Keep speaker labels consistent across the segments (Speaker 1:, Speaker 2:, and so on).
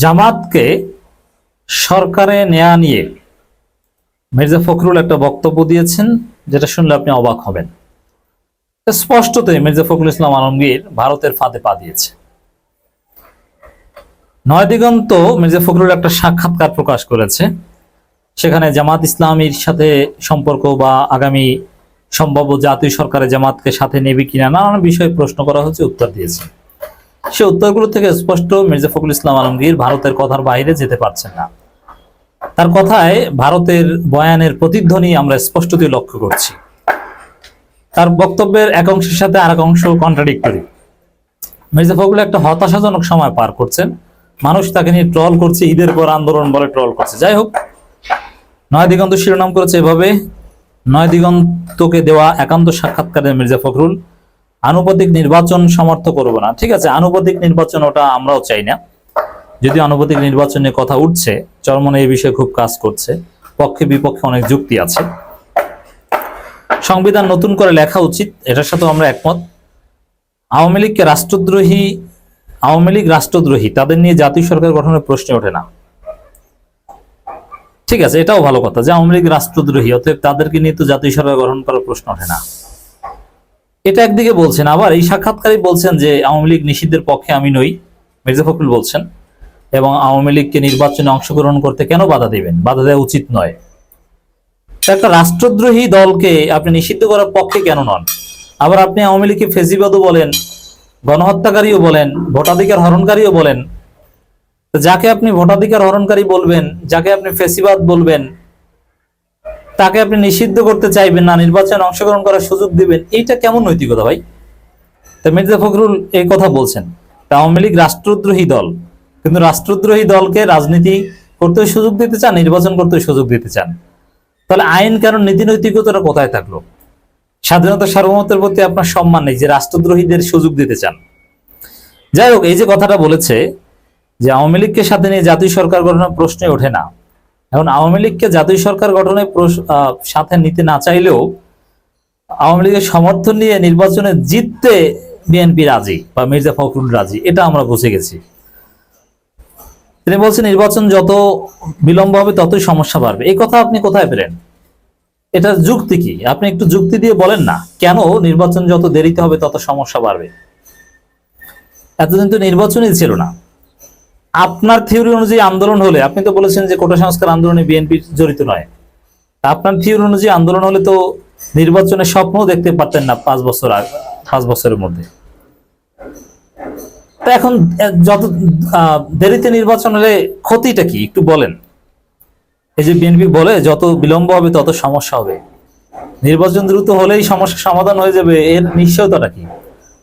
Speaker 1: জামাতকে সরকারে নেয়া নিয়ে মির্জা ফখরুল একটা বক্তব্য দিয়েছেন, যেটা শুনলে আপনি অবাক হবেন। স্পষ্টতই মির্জা ফখরুল ইসলাম আলমগীর ভারতের ফাঁদে পা দিয়েছে। নয়াদিগন্ত মির্জা ফখরুল একটা সাক্ষাৎকার প্রকাশ করেছে, সেখানে জামাত ইসলামীর সাথে সম্পর্ক বা আগামী সম্ভাব্য জাতীয় সরকারে জামাতকে সাথে নেবে কিনা নানান বিষয়ে প্রশ্ন করা হচ্ছে, উত্তর দিয়েছে। সে উত্তরগুলো থেকে স্পষ্ট মির্জা ফখরুল ইসলাম আলমগীর ভারতের কথার বাইরে যেতে পারছেন না। তার কথায় ভারতের বয়ানের প্রতিধ্বনি আমরা স্পষ্টতই লক্ষ্য করছি। তার বক্তব্যের এক অংশের সাথে আর এক অংশ কন্ট্রাডিক্টরি। মির্জা ফখরুল একটা হতাশাজনক সময় পার করছেন, মানুষ তাকে নিয়ে ট্রল করছে, ঈদের পর আন্দোলন বলে ট্রল করছে। যাই হোক, নয়াদিগন্ত শিরোনাম করেছে এভাবে, নয়াদিগন্তকে দেওয়া একান্ত সাক্ষাৎকারে মির্জা ফখরুল, আনুপাতিক নির্বাচন সমর্থন করব না। ঠিক আছে, আনুপাতিক নির্বাচন ওটা আমরাও চাই না, যদিও আনুপাতিক নির্বাচন নিয়ে কথা উঠছে, চরমনে এই বিষয়ে খুব কাজ করছে, পক্ষে বিপক্ষে অনেক যুক্তি আছে। সংবিধান নতুন করে লেখা উচিত, এটার সাথে আমরা একমত। আওয়ামী লীগ রাষ্ট্রদ্রোহী, তাদের নিয়ে জাতীয় সরকার গঠনের প্রশ্ন ওঠে না। ঠিক আছে, এটাও ভালো কথা যে আওয়ামী লীগ রাষ্ট্রদ্রোহী, অতএব তাদেরকে নিয়ে তো জাতীয় সরকার গঠন করার প্রশ্ন ওঠে না। এটা একদিকে বলছেন, আবার এই সাক্ষাৎকারই বলছেন যে আওয়ামী লীগ নিষিদ্ধের পক্ষে আমি নই, মির্জা ফখরুল বলছেন, এবং আওয়ামী লীগকে নির্বাচনে অংশগ্রহণ করতে কেন বাধা দিবেন, বাধা দেওয়া উচিত নয়। একটা রাষ্ট্রদ্রোহী দলকে আপনি নিষিদ্ধ করার পক্ষে কেন নন? আবার আপনি আওয়ামী লীগকে ফেসিবাদও বলেন, গণহত্যাকারীও বলেন, ভোটাধিকার হরণকারীও বলেন। যাকে আপনি ভোটাধিকার হরণকারী বলবেন, যাকে আপনি ফেসিবাদ বলবেন, তাকে আপনি নিষিদ্ধ করতে চাইবেন না, নির্বাচনে অংশগ্রহণ করার সুযোগ দিবেন, এইটা কেমন নৈতিকতা ভাই? তা মির্জা ফখরুল এই কথা বলছেন, আওয়ামী লীগ রাষ্ট্রদ্রোহী দল, কিন্তু রাষ্ট্রদ্রোহী দলকে রাজনীতি করতে সুযোগ দিতে চান, নির্বাচন করতে সুযোগ দিতে চান। তাহলে আইন কানুন নীতি নৈতিকতাটা কোথায় থাকলো? স্বাধীনতা সার্বভৌমত্বের প্রতি আপনার সম্মান নেই যে রাষ্ট্রদ্রোহীদের সুযোগ দিতে চান। যাই হোক, এই যে কথাটা বলেছে যে আওয়ামী লীগকে সাথে নিয়ে জাতীয় সরকার গঠনের প্রশ্নে ওঠে না, এখন আওয়ামী লীগকে জাতীয় সরকার গঠনের সাথে নিতে না চাইলেও আওয়ামী লীগের সমর্থন নিয়ে নির্বাচনে জিততে বিএনপি রাজি বা মির্জা ফখরুল রাজি, এটা আমরা বুঝে গেছি। তিনি বলছেন নির্বাচন যত বিলম্ব হবে ততই সমস্যা বাড়বে। এই কথা আপনি কোথায় পেলেন? এটা যুক্তি কি? আপনি একটু যুক্তি দিয়ে বলেন না, কেন নির্বাচন যত দেরিতে হবে তত সমস্যা বাড়বে? এতদিন তো নির্বাচনই ছিল না। আপনার থিওরি অনুযায়ী আন্দোলন হলে, আপনি তো বলেছেন যে কোটা সংস্কার আন্দোলনে বিএনপি জড়িত নয়, আপনার থিওরি অনুযায়ী আন্দোলন হলে তো নির্বাচনের স্বপ্ন দেখতে পারতেন না 5 বছরের মধ্যে। তা এখন যত দেরিতে নির্বাচন হলে ক্ষতিটা কি একটু বলেন। এই যে বিএনপি বলে যত বিলম্ব হবে তত সমস্যা হবে, নির্বাচন দ্রুত হলেই সমস্যা সমাধান হয়ে যাবে, এর নিশ্চয়তাটা কি?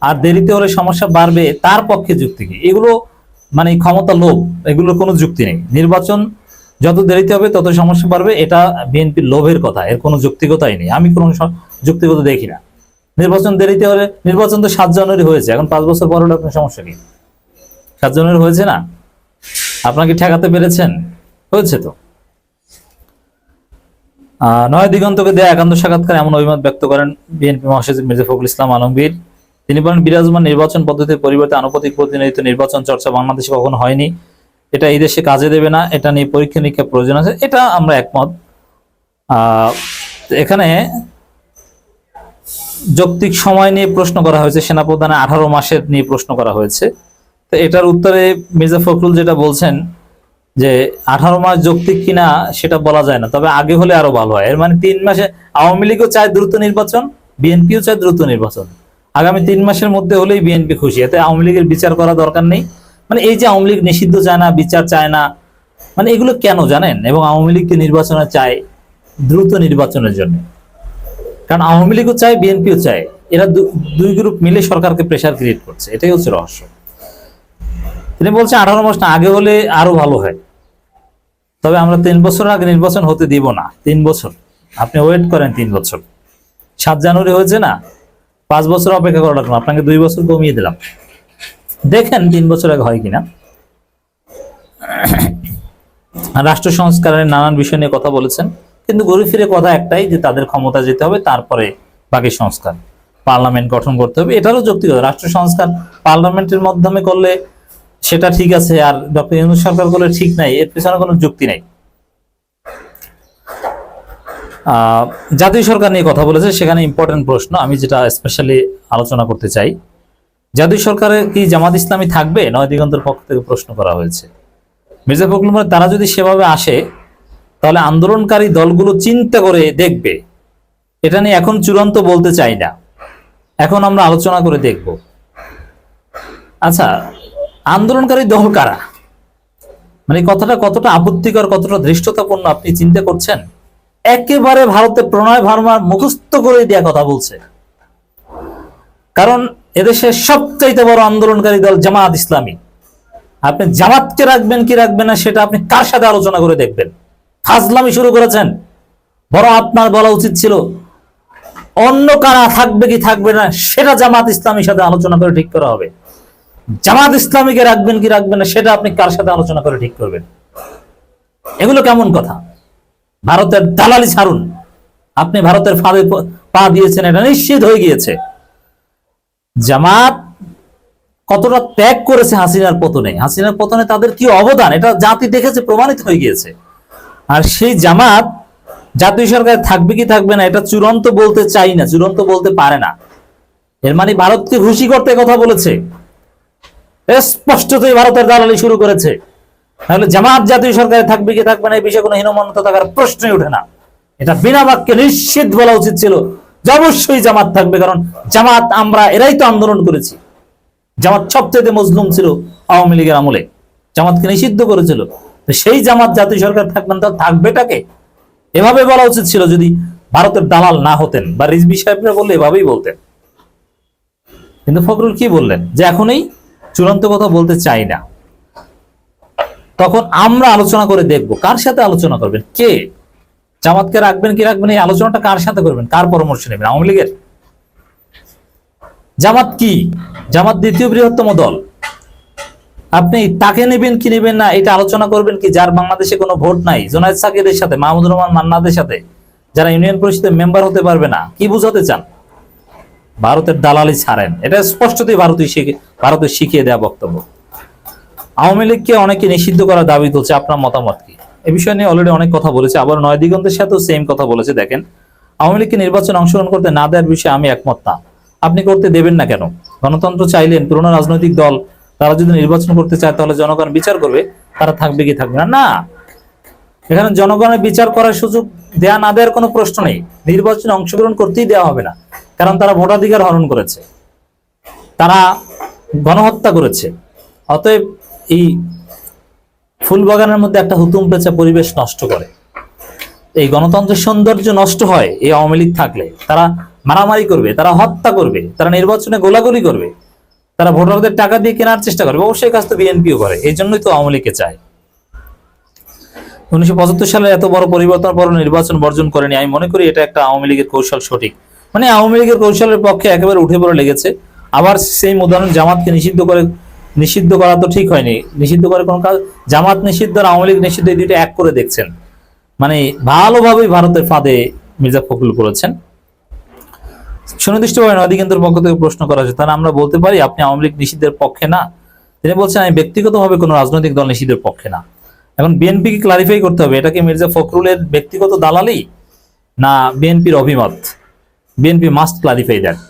Speaker 1: আর দেরিতে হলে সমস্যা বাড়বে, তার পক্ষে যুক্তি কি? এগুলো মানে ক্ষমতা লোভ, এগুলোর কোনো যুক্তি নেই। নির্বাচন যত দেরিতে হবে তত সমস্যা বাড়বে, এটা বিএনপির লোভের কথা, এর কোনো যৌক্তিকতাই নেই, আমি কোনো যৌক্তিকতা দেখি না। নির্বাচন দেরিতে হলে, নির্বাচন তো 7 জানুয়ারি হয়েছে, এখন 5 বছর পর হলে আপনার সমস্যা কি? 7 জানুয়ারি হয়েছে না, আপনাকে ঠেকাতে পেরেছেন? হয়েছে তো। নয় দিগন্তকে দেয়া একান্ত সাক্ষাৎকার এমন অভিমত ব্যক্ত করেন বিএনপি মহাসচিব মির্জা ফখরুল ইসলাম আলমগীর। তিনি বলেন, বিরাজমান নির্বাচন পদ্ধতির পরিবর্তে আনুপাতিক প্রতিনিধিত্ব নির্বাচন চর্চা বাংলাদেশে কখনো হয়নি, এটা এই দেশে কাজে দেবে না, এটা নিয়ে পরীক্ষা নিরীক্ষা প্রয়োজন আছে, এটা আমরা একমত। এখানে যৌক্তিক সময় নিয়ে প্রশ্ন করা হয়েছে, সেনাপ্রধানের 18 মাসের নিয়ে প্রশ্ন করা হয়েছে। তো এটার উত্তরে মির্জা ফখরুল যেটা বলছেন যে 18 মাস যৌক্তিক কিনা সেটা বলা যায় না, তবে আগে হলে আরো ভালো হয়। এর মানে 3 মাসে আওয়ামী লীগও চায় দ্রুত নির্বাচন, বিএনপিও চায় দ্রুত নির্বাচন, আগামী 3 মাসের মধ্যে হলেই বিএনপি খুশি, এতে আওয়ামী লীগের বিচার করা দরকার নেই। মানে এই যে আওয়ামী লীগ নিষিদ্ধ চায় না, বিচার চায় না, মানে এগুলো কেন জানেন? এবং আওয়ামী লীগকে নির্বাচনে চায় দ্রুত নির্বাচনের জন্য, কারণ আওয়ামী লীগও চায়, বিএনপিও চায়, এরা দুই গ্রুপ মিলে সরকারকে প্রেসার ক্রিয়েট করছে, এটাই হচ্ছে রহস্য। তিনি বলছেন 18 মাস না, আগে হলে আরো ভালো হয়, তবে আমরা 3 বছর আগে নির্বাচন হতে দিব না। 3 বছর আপনি ওয়েট করেন, 3 বছর। 7 জানুয়ারি হয়েছে না, 5 বছর অপেক্ষা করা লাগলো, আপনাকে 2 বছর কমিয়ে দিলাম, দেখেন 3 বছর আগে হয় কিনা। রাষ্ট্র সংস্কারের নানান বিষয় নিয়ে কথা বলেছেন, কিন্তু ঘুরে ফিরে কথা একটাই যে তাদের ক্ষমতা যেতে হবে, তারপরে বাকি সংস্কার, পার্লামেন্ট গঠন করতে হবে, এটারও যৌক্তিকতা। রাষ্ট্র সংস্কার পার্লামেন্টের মাধ্যমে করলে সেটা ঠিক আছে, আর ডক্টর ইউনূস সরকার বলে ঠিক নাই, এর পেছনে কোনো যুক্তি নাই। জাতীয় সরকার নিয়ে কথা বলেছে, সেখানে ইম্পর্টেন্ট প্রশ্ন আমি যেটা স্পেশালি আলোচনা করতে চাই, জাতীয় সরকারে কি জামাত ইসলামী থাকবে? নয় দিগন্তের পক্ষ থেকে প্রশ্ন করা হয়েছে। মির্জা ফখরুল বলেন তারা যদি সেভাবে আসে তাহলে আন্দোলনকারী দলগুলো চিন্তা করে দেখবে। এটা নিয়ে এখন চূড়ান্ত বলতে চাই না, এখন আমরা আলোচনা করে দেখব। আচ্ছা, আন্দোলনকারী দল কারা? মানে কথাটা কতটা আপত্তিকর, কতটা ধৃষ্টতাপূর্ণ আপনি চিন্তা করছেন? একেবারে ভারতে প্রণয় ভার্মার মুখস্থ করে দেওয়া কথা বলছে। কারণ এদেশের সবচাইতে বড় আন্দোলনকারী দল জামাত ইসলামী। আপনি জামাতকে রাখবেন কি রাখবেন না সেটা আপনি কার সাথে আলোচনা করে দেখবেন। ফাজলামি শুরু করেছেন। বড় আপনার বলা উচিত ছিল অন্য কারা থাকবে কি থাকবে না সেটা জামাত ইসলামীর সাথে আলোচনা করে ঠিক করা হবে। জামাত ইসলামীকে রাখবেন কি রাখবেন না সেটা আপনি কার সাথে আলোচনা করে ঠিক করবেন? এগুলো কেমন কথা? ভারতের দালালি ছাড়ুন। আপনি ভারতের ফাঁদে পা দিয়েছেন, এটা নিশ্চিত হয়ে গিয়েছে। জামাত কতটা ত্যাগ করেছে হাসিনার পতনে, হাসিনার পতনে তাদের কি অবদান এটা জাতি দেখেছে, প্রমাণিত হয়ে গিয়েছে। আর সেই জামাত জাতীয় সরকার থাকবে কি থাকবে না এটা চূড়ান্ত বলতে চাই না, চূড়ান্ত বলতে পারে না। এর মানে ভারতকে খুশি করতে কথা বলেছে, স্পষ্টতই ভারতের দালালি শুরু করেছে। তাহলে জামাত জাতীয় সরকারে থাকবে কি থাকবে না এই বিষয়ে কোনো হীনমন্যতা থাকার প্রশ্নই ওঠে না। এটা বিনা বাক্যে নিশ্চিত বলা উচিত ছিল যে অবশ্যই জামাত থাকবে, কারণ জামাত আমরা এরাই তো আন্দোলন করেছি। জামাত সবচেয়ে মজলুম ছিল আওয়ামী লীগের আমলে, জামাতকে নিষিদ্ধ করেছিল। সেই জামাত জাতীয় সরকার থাকবেন, তাহলে থাকবেটাকে? এভাবে বলা উচিত ছিল যদি ভারতের দালাল না হতেন, বা রিজভী সাহেবরা বললে এভাবেই বলতেন। কিন্তু ফখরুল কি বললেন যে এখনই চূড়ান্ত কথা বলতে চাই না। তখন আমরা আলোচনা করে দেখব। কার সাথে আলোচনা করবেন? কে জামাতকে রাখবেন কি রাখবেন এই আলোচনাটা কার সাথে করবেন? কার পরামর্শ নেবেন? আওয়ামী লীগের? জামাত কি? জামাত দ্বিতীয় বৃহত্তম দল। আপনি তাকে নেবেন কি নেবেন না এটা আলোচনা করবেন কি যার বাংলাদেশে কোনো ভোট নাই, জোনায়েদ সাকিদের সাথে, মাহমুদুর রহমান মান্নাদের সাথে, যারা ইউনিয়ন পরিষদের মেম্বার হতে পারবে না? কি বুঝাতে চান? ভারতের দালালি ছাড়েন, এটা স্পষ্টতই ভারতের শিখিয়ে দেওয়া বক্তব্য। আওয়ামী লীগকে অনেকে নিষিদ্ধ করার দাবি তুলছে, আপনার মতামত কি? এ বিষয় নিয়ে অলরেডি অনেক কথা বলেছে, আবার নয় দিগন্তের সাথেও সেম কথা বলেছে। দেখেন, আওয়ামী লীগকে নির্বাচনে অংশগ্রহণ করতে না দেওয়ার বিষয়ে আমি একমত না। আপনি করতে দেবেন না কেন? গণতন্ত্র চাইলেন, পুরোনো রাজনৈতিক দল, তারা যদি নির্বাচন করতে চায় তাহলে জনগণ বিচার করবে তারা থাকবে কি থাকবে না। না, এখানে জনগণের বিচার করার সুযোগ দেয়া না দেওয়ার কোনো প্রশ্ন নেই। নির্বাচনে অংশগ্রহণ করতেই দেওয়া হবে না, কারণ তারা ভোটাধিকার হরণ করেছে, তারা গণহত্যা করেছে। অতএব এই ফুলবাগানের মধ্যে একটা হুতুম পেঁচা পরিবেশ নষ্ট করে, এই গণতন্ত্রের সৌন্দর্য নষ্ট হয় এই আওয়ামী লীগ থাকলে। তারা মারামারি করবে, তারা হত্যা করবে, তারা নির্বাচনে গোলাগুলি করবে, তারা ভোটারদের টাকা দিয়ে কেনার চেষ্টা করবে। অবশ্যই কাজ তো বিএনপিও করে, এই জন্যই তো আওয়ামী লীগকে চায়। 1975 সালে এত বড় পরিবর্তন পর নির্বাচন বর্জন করেনি। আমি মনে করি এটা একটা আওয়ামী লীগের কৌশল সঠিক। মানে আওয়ামী লীগের কৌশলের পক্ষে একেবারে উঠে পড়ে লেগেছে। আবার সেই উদাহরণ জামাতকে নিষিদ্ধ করা তো ঠিক হয়নি, নিষিদ্ধ করে কোন কাজ, জামাত নিষিদ্ধ আর আওয়ামী লীগ নিষিদ্ধ এই দুইটা এক করে দেখছেন। মানে ভালোভাবেই ভারতের ফাঁদে মির্জা ফখরুল করেছেন। সুনির্দিষ্টভাবে নদীকেন্দ্রের পক্ষ থেকে প্রশ্ন করা হয়েছে, তাহলে আমরা বলতে পারি আপনি আওয়ামী লীগ নিষিদ্ধের পক্ষে না? তিনি বলছেন আমি ব্যক্তিগতভাবে কোনো রাজনৈতিক দল নিষিদ্ধের পক্ষে না। এখন বিএনপিকে ক্লারিফাই করতে হবে, এটা কি মির্জা ফখরুলের ব্যক্তিগত দালালি না বিএনপির অভিমত? BNP must clarify that.